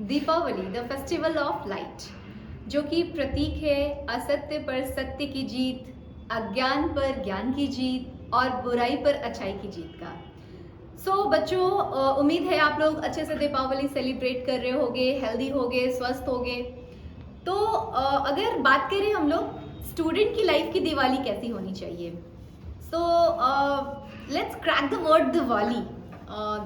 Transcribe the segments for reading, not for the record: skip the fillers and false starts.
Deepawali the festival of light, जो कि प्रतीक है असत्य पर सत्य की जीत, अज्ञान पर ज्ञान की जीत और बुराई पर अच्छाई की जीत का। बच्चों, उम्मीद है आप लोग अच्छे से दीपावली सेलिब्रेट कर रहे होगे, हेल्दी होगे, स्वस्थ होगे। अगर बात करें हम लोग स्टूडेंट की लाइफ की दिवाली कैसी होनी चाहिए, let's crack the word Diwali.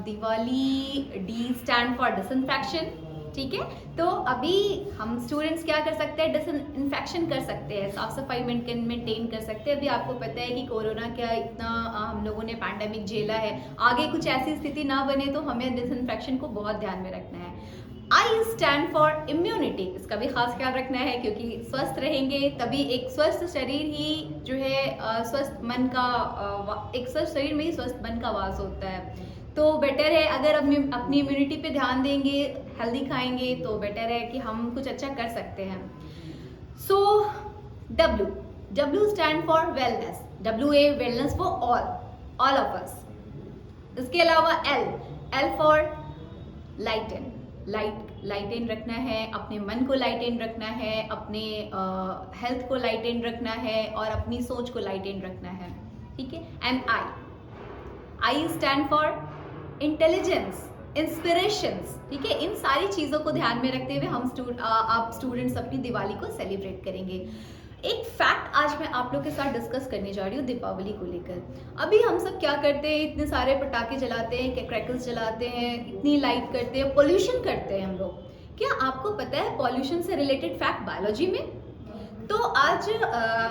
Diwali, D stand for disinfection. ठीक है, तो अभी हम स्टूडेंट्स क्या कर सकते हैं, डिसइंफेक्शन कर सकते हैं, साफ सफाई मेंटेन कर सकते हैं। अभी आपको पता है कि कोरोना का इतना हम लोगों ने पैंडेमिक झेला है, आगे कुछ ऐसी स्थिति ना बने तो हमें डिसइंफेक्शन को बहुत ध्यान में रखना है। आई स्टैंड फॉर इम्यूनिटी, इसका भी खास ख्याल रखना है, क्योंकि स्वस्थ रहेंगे तभी एक स्वस्थ शरीर ही जो है स्वस्थ मन का एक स्वस्थ शरीर में ही स्वस्थ मन का वास होता है। तो बेटर है अगर अपनी इम्यूनिटी पे ध्यान देंगे, हेल्दी खाएंगे, तो बेटर है कि हम कुछ अच्छा कर सकते हैं। W stand for wellness, WA wellness for all of us. इसके अलावा एल फॉर लाइटेन रखना है, अपने मन को लाइटेन रखना है, अपने हेल्थ को लाइटेन रखना है और अपनी सोच को लाइटेन रखना है। ठीक है, and I stand for intelligence, inspirations. ठीक है, इन सारी चीजों को ध्यान में रखते हुए आप स्टूडेंट्स अपनी दिवाली को सेलिब्रेट करेंगे। एक फैक्ट आज मैं आप लोग के साथ डिस्कस करने जा रही हूँ दीपावली को लेकर। अभी हम सब क्या करते हैं, इतने सारे पटाखे जलाते हैं, क्रैकर्स जलाते हैं, इतनी लाइट करते हैं, पोल्यूशन करते हैं हम लोग। क्या आपको पता है पॉल्यूशन से रिलेटेड फैक्ट बायोलॉजी में? तो आज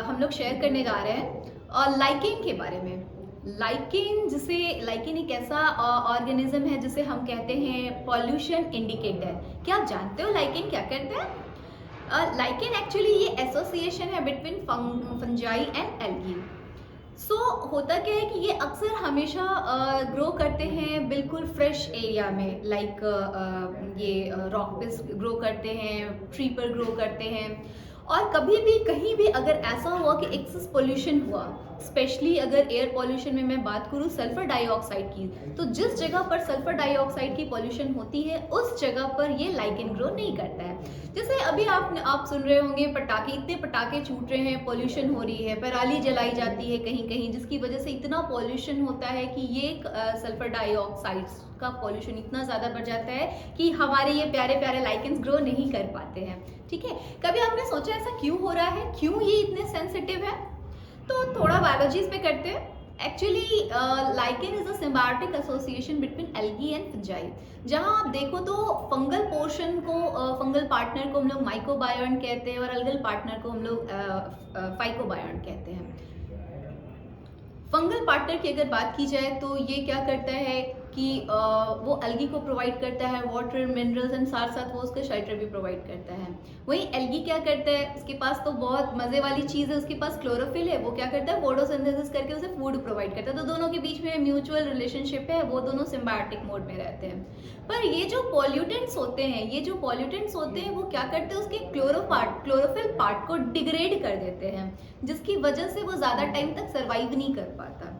हम लोग शेयर करने जा रहे हैं लाइकेन के बारे में। लाइकेन एक ऐसा ऑर्गेनिज्म है जिसे हम कहते हैं पॉल्यूशन इंडिकेटर। क्या आप जानते हो लाइकेन क्या करता है? लाइकेन एक्चुअली ये एसोसिएशन है बिटवीन फंजाई एंड एल्गी। होता क्या है कि ये अक्सर हमेशा ग्रो करते हैं बिल्कुल फ्रेश एरिया में, लाइक ये रॉक पे ग्रो करते हैं, ट्री पर ग्रो करते हैं। और कभी भी कहीं भी अगर ऐसा हुआ कि एक्सेस पोल्यूशन हुआ, स्पेशली अगर एयर पोल्यूशन में मैं बात करूँ सल्फर डाइऑक्साइड की, तो जिस जगह पर सल्फर डाइऑक्साइड की पोल्यूशन होती है उस जगह पर ये लाइकेन ग्रो नहीं करता है। जैसे अभी आप सुन रहे होंगे इतने पटाखे छूट रहे हैं, पोल्यूशन हो रही है, पराली जलाई जाती है कहीं कहीं, जिसकी वजह से इतना पोल्यूशन होता है कि ये सल्फर डाइऑक्साइड का पोल्यूशन इतना ज़्यादा बढ़ जाता है कि हमारे ये प्यारे प्यारे लाइकेन्स ग्रो नहीं कर पाते हैं। ठीक है, कभी आपने सोचा ऐसा क्यों हो रहा है, क्यों ये इतने सेंसिटिव है? तो थोड़ा बायोलॉजी पे करते हैं। Actually lichen is a symbiotic association between algae and fungi. जहां आप देखो तो फंगल पोर्शन को, फंगल पार्टनर को हम लोग माइकोबायोन कहते हैं और अलगल पार्टनर को हम लोग फाइकोबायोन कहते हैं। फंगल पार्टनर की अगर बात की जाए तो ये क्या करता है कि वो एल्गी को प्रोवाइड करता है वाटर, मिनरल्स एंड साथ साथ वो उसका शेल्टर भी प्रोवाइड करता है। वहीं एल्गी क्या करता है, उसके पास तो बहुत मजे वाली चीज़ है, उसके पास क्लोरोफिल है, वो क्या करता है फोटोसिंथेसिस करके उसे फूड प्रोवाइड करता है। तो दोनों के बीच में म्यूचुअल रिलेशनशिप है, वो दोनों सिम्बायोटिक मोड में रहते हैं। पर ये जो पॉल्यूटेंट्स होते हैं वो क्या करते हैं, उसके क्लोरोफिल पार्ट को डिग्रेड कर देते हैं, जिसकी वजह से वो ज़्यादा टाइम तक सर्वाइव नहीं कर पाता।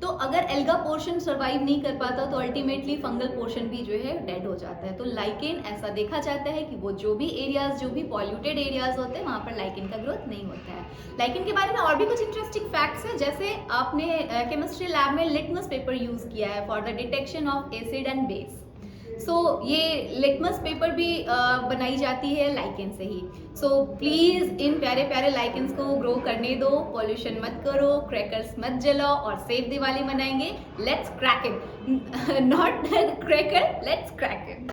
तो अगर एल्गा पोर्शन सर्वाइव नहीं कर पाता तो अल्टीमेटली फंगल पोर्शन भी जो है डेड हो जाता है। तो लाइकेन ऐसा देखा जाता है कि वो जो भी पॉल्यूटेड एरियाज होते हैं वहां पर लाइकेन का ग्रोथ नहीं होता है। लाइकेन के बारे में और भी कुछ इंटरेस्टिंग फैक्ट्स हैं, जैसे आपने केमिस्ट्री लैब में लिटमस पेपर यूज किया है for the detection of acid and base. ये लिटमस पेपर भी बनाई जाती है लाइकेन से ही। प्लीज इन प्यारे प्यारे लाइकेन्स को ग्रो करने दो, पॉल्यूशन मत करो, क्रैकर्स मत जलाओ और सेफ दिवाली मनाएंगे। Let's crack it, not cracker, let's crack it.